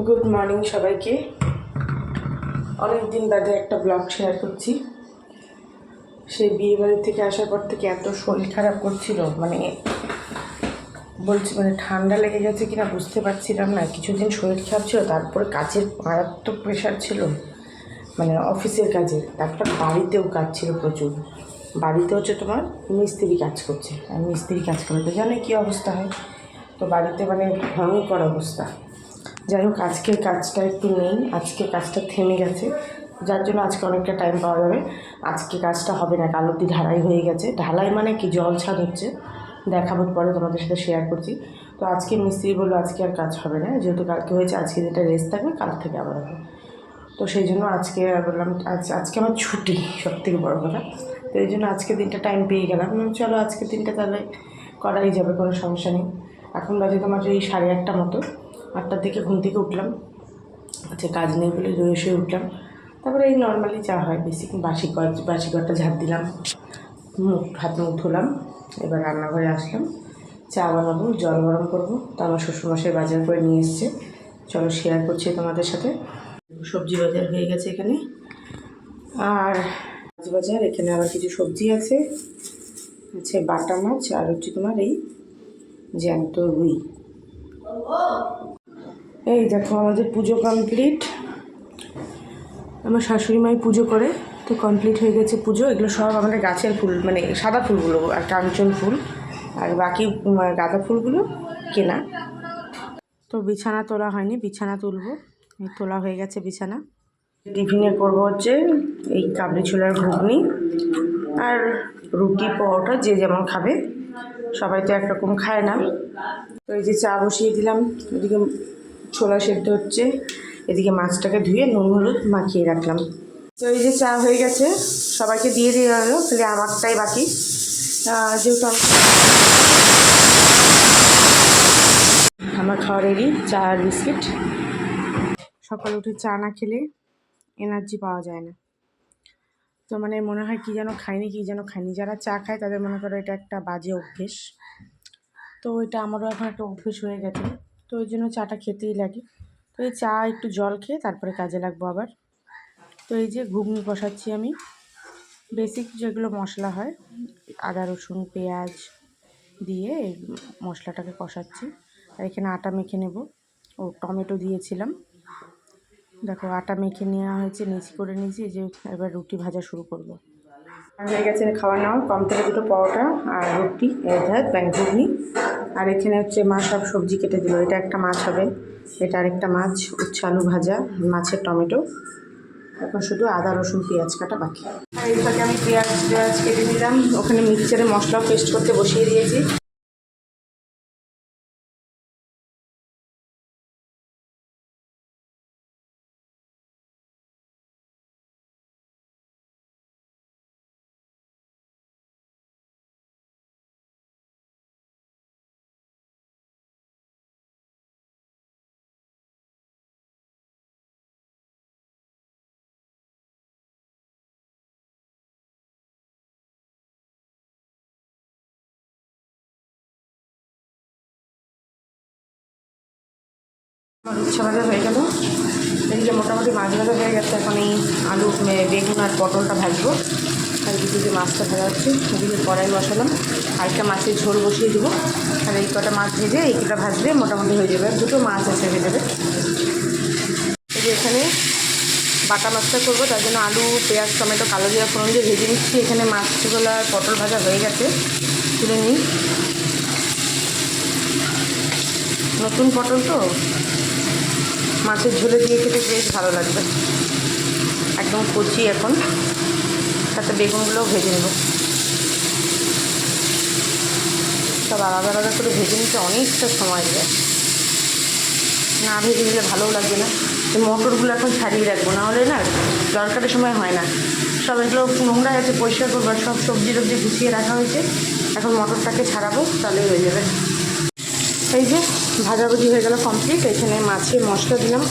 Good morning সবাইকে। অনেক দিন বাদে একটা ব্লগ শেয়ার করছি। সেই বিয়েবাড়ি থেকে আসার পর থেকে এত শরীর খারাপ করছিল, বলছি ঠান্ডা লেগে গেছে কিনা বুঝতে পারছিলাম না। কিছুদিন শরীর খারাপ ছিল, তারপরে কাজের মারাত্মক প্রেশার ছিল, অফিসের কাজে, তারপর বাড়িতেও কাজ ছিল প্রচুর। বাড়িতে হচ্ছে তোমার মিস্ত্রি কাজ করছে, আর মিস্ত্রি কাজ করলে তো জানে কী অবস্থা হয়। তো বাড়িতে ভয়ঙ্কর অবস্থা। যাই হোক, আজকের কাজটা একটু নেই, আজকে কাজটা থেমে গেছে, যার জন্য আজকে অনেকটা টাইম পাওয়া যাবে। আজকে কাজটা হবে না, কাল অবধি ঢালাই হয়ে গেছে। ঢালাই কি, জল ছাদ হচ্ছে, দেখাবো পরে, তোমাদের সাথে শেয়ার করছি। তো আজকে মিস্ত্রি বললো আজকে আর কাজ হবে না, যেহেতু কালকে হয়েছে, আজকে যেটা রেস্ট থাকবে কাল থেকে আবার হবে। তো সেই জন্য আজকে বললাম আজকে আমার ছুটি, সবথেকে বড় কথা। তো এই জন্য আজকে দিনটা টাইম পেয়ে গেলাম। চলো আজকে দিনটা তাহলে করাই যাবে, কোনো সমস্যা নেই। এখন বাজে তোমার এই 8:30 মতো, 8টার দিকে ঘুম থেকে উঠলাম। কাজ নেই বলে শুয়ে উঠলাম। তারপরে এই নর্মালি যা হয়, বেশি বাসি ঘরটা ঝাড় দিলাম, হাত মুখ ধুলাম। এবার রান্নাঘরে আসলাম, চা বানাবো, জল গরম করবো। তো আমার শ্বশুরমশাই বাজার করে নিয়ে এসছে, চলো শেয়ার করছি তোমাদের সাথে। সবজি বাজার হয়ে গেছে এখানে, আর মাছ বাজার এখানে আবার কিছু সবজি আছে, বাটা মাছ, আর হচ্ছে তোমার এই জ্যান্ত রুই। এই দেখো আমাদের পুজো কমপ্লিট। আমার শাশুড়ি মাই পুজো করে, তো কমপ্লিট হয়ে গেছে পুজো। এগুলো সব আমাদের গাছের ফুল, সাদা ফুলগুলো, আর কাঞ্চন ফুল, আর বাকি গাঁদা ফুলগুলো কেনা। তো বিছানা তোলা হয়নি, বিছানা তুলবো। তোলা হয়ে গেছে বিছানা। টিফিনে করবো হচ্ছে এই কাবলি ছোলার ঘুগনি আর রুটি পরোটা, যে যেমন খাবে, সবাই তো একরকম খায় না। তো এই যে চা বসিয়ে দিলাম, এদিকে ছোলা সেদ্ধ হচ্ছে, এদিকে মাছটাকে ধুয়ে নুন হলুদ মাখিয়ে রাখলাম। তো এই যে চা হয়ে গেছে, সবাইকে দিয়ে দিয়ে গেল, তাহলে আমারটাই বাকি। যেহেতু আমার খাওয়া রেডি, চা আর বিস্কিট। সকালে উঠে চা না খেলে এনার্জি পাওয়া যায় না। তো মনে হয় কী যেন খাইনি। যারা চা খায় তাদের মনে করো এটা একটা বাজে অভ্যেস। তো এটা আমারও এখন একটা অভ্যেস হয়ে গেছে, তো ওই জন্য চাটা খেতেই লাগে। তো এই চা একটু জল খেয়ে তারপরে কাজে লাগবো আবার। তো এই যে ঘুগনি কষাচ্ছি আমি, বেসিক যেগুলো মশলা হয়, আদা রসুন পেঁয়াজ দিয়ে মশলাটাকে কষাচ্ছি। আর এখানে আটা মেখে নেব, ও টমেটো দিয়েছিলাম। দেখো আটা মেখে নেওয়া হয়েছে, নিচি করে নিয়েছি। যে এবার রুটি ভাজা শুরু করব। আর হয়ে গেছে খাওয়া নেওয়া, কম থেকে দুটো পরোটা আর রুটি, ঘুগনি। আর এখানে হচ্ছে মা সব সবজি কেটে দিল। এটা একটা মাছ হবে, এটা আরেকটা মাছ, উচ্ছে আলু ভাজা, মাছের টমেটো। এখন শুধু আদা রসুন পেঁয়াজ কাটা বাকি। আর এইটাকে আমি পেঁয়াজ কেটে দিলাম, ওখানে মিক্সচারে মশলা পেস্ট করতে বসিয়ে দিয়েছি। আমার উচ্ছে ভাজা হয়ে গেল, এদিকে মোটামুটি মাছ ভাজা হয়ে গেছে। এখন এই আলু বেগুন আর পটলটা ভাজবো, আর এদিকে মাছটা ভাজা হচ্ছে। এদিকে কড়াই বসালাম, আরেকটা মাছের ঝোল বসিয়ে দেবো। আর এই কটা মাছ ভেজে এই কটা ভাজলে মোটামুটি হয়ে যাবে। দুটো মাছ আছে হয়ে যাবে। এই যে এখানে বাটা মাছটা করবো, তার জন্য আলু পেঁয়াজ টমেটো কালো জিরা ফোড়ন দিয়ে ভেজে নিচ্ছি। এখানে মাছগুলো আর পটল ভাজা হয়ে গেছে, তুলে নিই। নতুন পটল তো মাছের ঝোলে দিয়ে খেতে বেশ ভালো লাগবে, একদম কচি। এখন তাতে বেগুনগুলোও ভেজে নেব। সব আলাদা আলাদা করে ভেজে নিতে অনেকটা সময় যায়, না ভেজে নিলে ভালোও লাগবে না। এই মটরগুলো এখন ছাড়িয়ে রাখবো, না হলে না দরকারের সময় হয় না। সব এগুলো নোংরা আছে, পরিষ্কার করবো। সব সবজি টবজি গুছিয়ে রাখা হয়েছে, এখন মটরটাকে ছাড়াবো, তাহলেই হয়ে যাবে। এই যে ভাজাভুজি হয়ে গেল কমপ্লিট। এখানে মাছে মশলা দিলাম,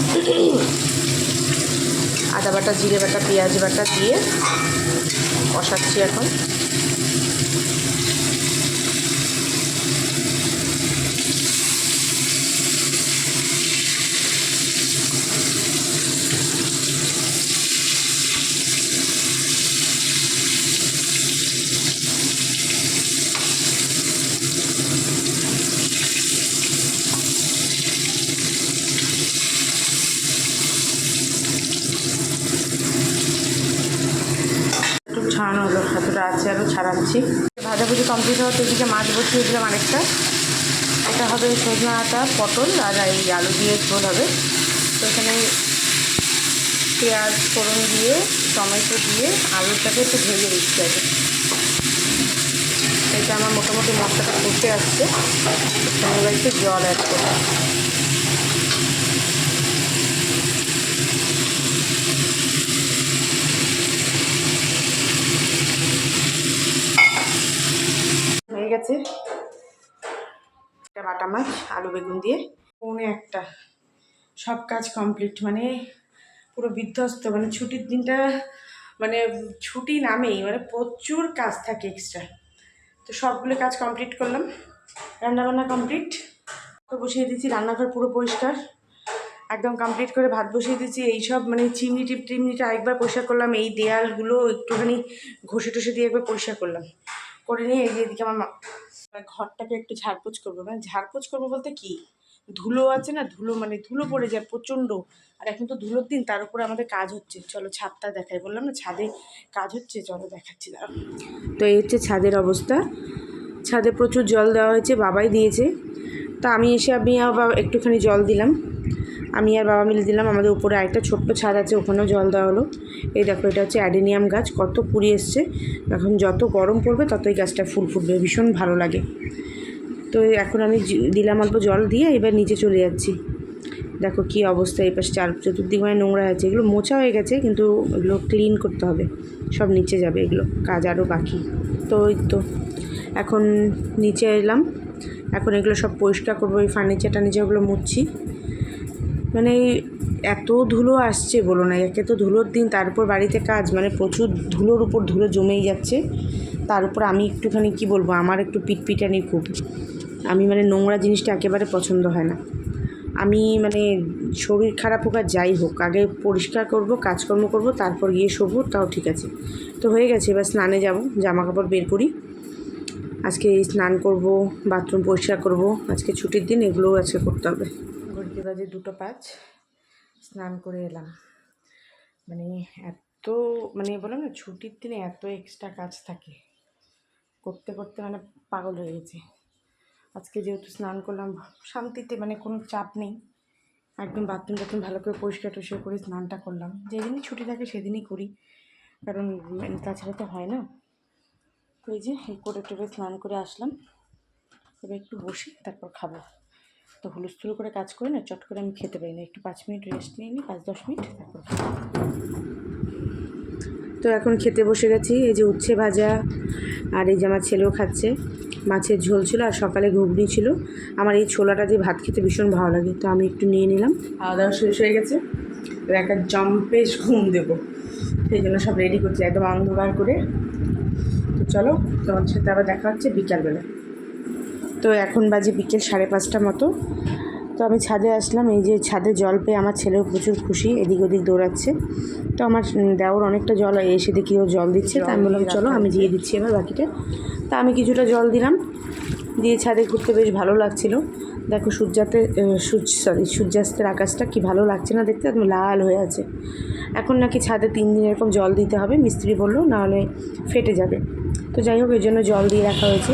আদা বাটা জিরে বাটা পেঁয়াজ বাটা দিয়ে কষাচ্ছি এখন। কিছুটা আছে আরও ছাড়াচ্ছি। ভাজাভুজি কমপ্লিট হওয়ার তো এদিকে মাছ বসিয়ে দিলাম আরেকটা। এটা হবে সজনা আটা, পটল আর এই আলু দিয়ে ঝোল হবে। তো এখানে পেঁয়াজ ফোড়ন দিয়ে টমেটো দিয়ে আলুটাকে একটু ভেজে দিচ্ছি আগে। এটা আমার মোটামুটি মশলাটা কষে আসছে, এবার একটু জল অ্যাড করলাম। হয়ে গেছে একটা বাটা মাছ আলু বেগুন দিয়ে। 1:45 সব কাজ কমপ্লিট, মানে পুরো বিধ্বস্ত। মানে ছুটির দিনটা মানে ছুটি নামেই মানে প্রচুর কাজ থাকে এক্সট্রা। তো সবগুলো কাজ কমপ্লিট করলাম, রান্নাবান্না কমপ্লিট বসিয়ে দিয়েছি। রান্নাঘর পুরো পরিষ্কার একদম কমপ্লিট করে ভাত বসিয়ে দিয়েছি। এইসব মানে চিমনিটা একবার পরিষ্কার করলাম, এই দেয়ালগুলো একটুখানি ঘষে টষে দিয়ে একবার পরিষ্কার করলাম, করে নিয়ে এই এদিকে আমার ঘরটাকে একটু ঝাড়পোছ করবো। মানে ঝাড়পোছ করবো বলতে কি, ধুলো আছে না, ধুলো পড়ে যায় প্রচণ্ড। আর এখন তো ধুলোর দিন, তার উপরে আমাদের কাজ হচ্ছে। চলো ছাদটা দেখাই, বললাম না ছাদে কাজ হচ্ছে, চলো দেখাচ্ছি দাঁড়াও। তো এই হচ্ছে ছাদের অবস্থা। ছাদে প্রচুর জল দেওয়া হয়েছে, বাবাই দিয়েছে। তা আমি আবার একটুখানি জল দিলাম, আমি আর বাবা মিলে দিলাম। আমাদের উপরে আরেকটা ছোট্ট ছাদ আছে, ওখানেও জল দেওয়া হলো। এই দেখো, এটা হচ্ছে অ্যাডেনিয়াম গাছ, কত কুড়ি এসছে। এখন যত গরম পড়বে ততই গাছটা ফুল ফুটবে, ভীষণ ভালো লাগে। তো এখন আমি দিলাম অল্প জল দিয়ে, এবার নিচে চলে যাচ্ছি। দেখো কি অবস্থা, এই পাশে চতুর্দিক মানে নোংরা আছে। এগুলো মোছা হয়ে গেছে, কিন্তু এগুলো ক্লিন করতে হবে, সব নিচে যাবে, এগুলো কাজ আরও বাকি। তো ওই তো এখন নিচে এলাম, এখন এগুলো সব পরিষ্কার করবো। এই ফার্নিচার ওগুলো মুছছি। মানে এত ধুলো আসছে বলো না, একে তো ধুলোর দিন, তারপর বাড়িতে কাজ, মানে প্রচুর ধুলোর উপর ধুলো জমেই যাচ্ছে। তার উপর আমি একটুখানি কি বলবো, আমার একটু পিটপিটানি খুব। আমি মানে নোংরা জিনিসটা একেবারে পছন্দ হয় না। আমি মানে শরীর খারাপ হোক আর যাই হোক, আগে পরিষ্কার করব, কাজকর্ম করব, তারপর গিয়ে শোবো, তাও ঠিক আছে। তো হয়ে গেছে, এবার স্নানে যাব, জামা কাপড় বের করি। আজকে স্নান করব, বাথরুম পরিষ্কার করব, আজকে ছুটির দিন, এগুলোও আজকে করতে হবে। ঘড়িতে বাজে 2:05, স্নান করে এলাম। মানে এত মানে বলো না, ছুটির দিনে এত এক্সট্রা কাজ থাকে, করতে করতে মানে পাগল হয়ে গেছে। আজকে যেহেতু স্নান করলাম শান্তিতে, মানে কোনো চাপ নেই, একদম বাথরুম ভালো করে পরিষ্কার টরিষ্কার করে স্নানটা করলাম। যেদিনই ছুটি থাকে সেদিনই করি, কারণ তাছাড়া তো হয় না। তো এই যে এই করে টোরে স্নান করে আসলাম, এবার একটু বসি, তারপর খাবো। তো হুলস্থুল করে কাজ করে না, চট করে আমি খেতে পারি না, একটু 5 মিনিট রেস্ট নিয়ে নিই, 5-10 মিনিট, তারপর খাবো। তো এখন খেতে বসে গেছি। এই যে উচ্ছে ভাজা, আর এই যে আমার ছেলেও খাচ্ছে। মাছের ঝোল ছিল আর সকালে ঘুগনি ছিল। আমার এই ছোলাটা দিয়ে ভাত খেতে ভীষণ ভালো লাগে, তো আমি একটু নিয়ে নিলাম। খাওয়া দাওয়া শেষ হয়ে গেছে, একটা জম্পেশ ঘুম দেবো, সেই জন্য সব রেডি করছি একদম অন্ধকার করে। তো চলো, তোমার সাথে আবার দেখা হচ্ছে বিকালবেলা। তো এখন বাজে বিকেল 5:30 মতো। তো আমি ছাদে আসলাম, এই যে ছাদে জল পেয়ে আমার ছেলেও প্রচুর খুশি, এদিক ওদিক দৌড়াচ্ছে। তো আমার দেওর অনেকটা জল এসে দেখি ও জল দিচ্ছে, তা আমি বললাম চলো আমি দিয়ে দিচ্ছি এবার বাকিটা। তা আমি কিছুটা জল দিলাম, দিয়ে ছাদে ঘুরতে বেশ ভালো লাগছিল। দেখো সূর্যাস্তের আকাশটা কি ভালো লাগছে না দেখতে, একদম লাল হয়ে আছে। এখন নাকি ছাদে 3 দিন এরকম জল দিতে হবে, মিস্ত্রি বললো, নাহলে ফেটে যাবে। তো যাই হোক, এই জন্য জল দিয়ে রাখা হয়েছে।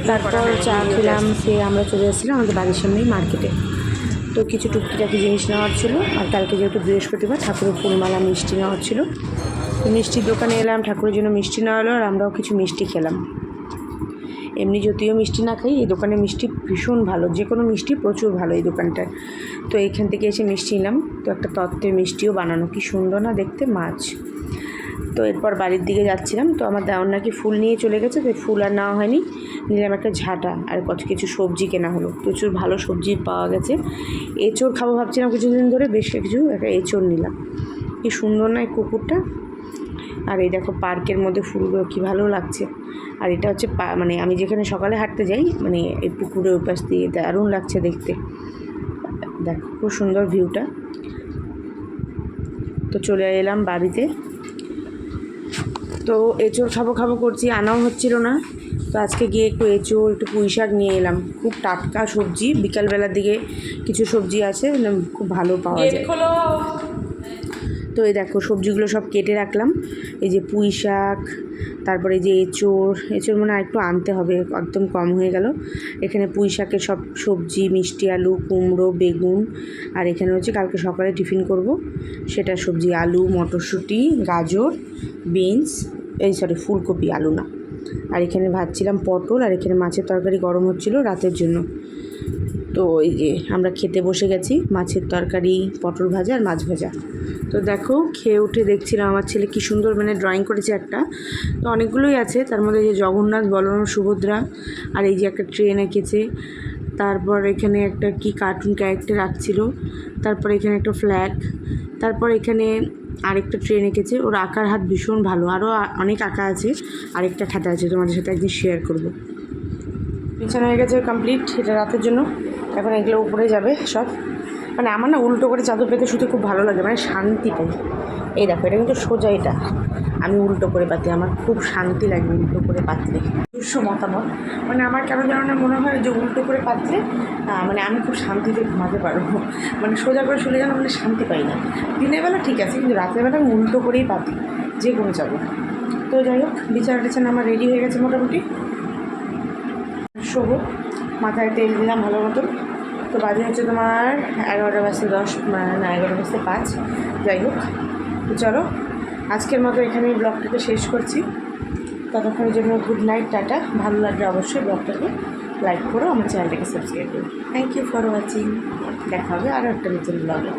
তারপর চা খেলাম, খেয়ে আমরা চলে এসেছিলাম আমাদের বাড়ির সামনেই মার্কেটে। তো কিছু টুকিটাকি জিনিস নেওয়ার ছিল, আর কালকে যেহেতু বৃহস্পতিবার, ঠাকুরের ফুলমালা মিষ্টি নেওয়ার ছিল। তো মিষ্টির দোকানে এলাম, ঠাকুরের জন্য মিষ্টি নেওয়া হলো, আর আমরাও কিছু মিষ্টি খেলাম। এমনি যদিও মিষ্টি না খাই, এই দোকানের মিষ্টি ভীষণ ভালো, যে কোনো মিষ্টি প্রচুর ভালো এই দোকানটায়। তো এইখান থেকে এসে মিষ্টি নিলাম। তো একটা তত্ত্বের মিষ্টিও বানানো, কি সুন্দর না দেখতে, মাছ। তো এরপর বাড়ির দিকে যাচ্ছিলাম, তো আমার দেওর নাকি ফুল নিয়ে চলে গেছে, তো ফুল আর নেওয়া হয়নি, নিলাম একটা ঝাঁটা আর কিছু সবজি কেনা হলো। প্রচুর ভালো সবজি পাওয়া গেছে। এঁচোড় খাবো ভাবছিলাম কিছুদিন ধরে, বেশ কিছু একটা এঁচোড় নিলাম। কি সুন্দর না এই কুকুরটা। আর এই দেখো পার্কের মধ্যে ফুলগুলো কি ভালো লাগছে। আর এটা হচ্ছে মানে আমি যেখানে সকালে হাঁটতে যাই, মানে এই পুকুরের ওপাশ দিয়ে, দারুণ লাগছে দেখতে। দেখো খুব সুন্দর ভিউটা। তো চলে এলাম বাড়িতে। তো এঁচোড় খাবো করছি, আনাও হচ্ছিল না। তো আজকে গিয়ে একটু এঁচোড়, একটু পুঁই শাক নিয়ে এলাম। খুব টাটকা সবজি, বিকালবেলার দিকে কিছু সবজি আছে খুব ভালো পাওয়া যায়। তো তো এই দেখো সবজিগুলো সব কেটে রাখলাম, এই যে পুঁই শাক, তারপরে যে এঁচোড় মানে আর একটু আনতে হবে, একদম কম হয়ে গেল। এখানে পুঁই শাকের সব সবজি, মিষ্টি আলু, কুমড়ো, বেগুন, আর এখানে হচ্ছে কালকে সকালে টিফিন করব সেটা সবজি, আলু, মটরশুঁটি, গাজর, বিনস, ফুলকপি, আলু না। আর এখানে ভাজছিলাম পটল, আর এখানে মাছের তরকারি গরম হচ্ছিল রাতের জন্য। তো এই যে আমরা খেতে বসে গেছি, মাছের তরকারি, পটল ভাজা আর মাছ ভাজা। তো দেখো খেয়ে উঠে দেখছিলাম আমার ছেলে কী সুন্দর ড্রয়িং করেছে একটা, তো অনেকগুলোই আছে, তার মধ্যে যে জগন্নাথ, বলরাম, সুভদ্রা, আর এই যে একটা ট্রেন এঁকেছে, তারপর এখানে একটা কি কার্টুন ক্যারেক্টার আঁকছিল, তারপর এখানে একটা ফ্ল্যাগ, তারপর এখানে আরেকটা ট্রেন এঁকেছে। ওর আঁকার হাত ভীষণ ভালো, আরও অনেক আঁকা আছে, আরেকটা খাতা আছে, তোমাদের সাথে একদিন শেয়ার করব। বিছানা হয়ে গেছে কমপ্লিট, এটা রাতের জন্য। এখন এগুলো উপরে যাবে সব। আমার না উল্টো করে চাদর পেতে শুতে খুব ভালো লাগে, শান্তি পাই। এই দেখো এটা কিন্তু সোজা, এটা আমি উল্টো করে পাতি, আমার খুব শান্তি লাগে উল্টো করে পাতলে। নিজস্ব মতামত, আমার কেন যেন না মনে হয় যে উল্টো করে পাতলে আমি খুব শান্তিতে ঘুমাতে পারবো। সোজা করে শুলে যেন শান্তি পাই না। দিনের বেলা ঠিক আছে, কিন্তু রাতের বেলা আমি উল্টো করেই পাতি যে কোনো চাদর। তো যাই হোক, বিছানা আমার রেডি হয়ে গেছে মোটামুটি, শোবো। মাথায় তেল দিলাম ভালো মতন। তো বাজে হচ্ছে তোমার 11:10, 11:05। যাই হোক, তো চলো আজকের মতো এখানেই ব্লগটাকে শেষ করছি। ততক্ষণের জন্য গুড নাইট, টাটা। ভালো লাগলে অবশ্যই ব্লগটাকে লাইক করো, আমার চ্যানেলটাকে সাবস্ক্রাইব করো। Thank you for watching. দেখা হবে আরও একটা নতুন ব্লগে।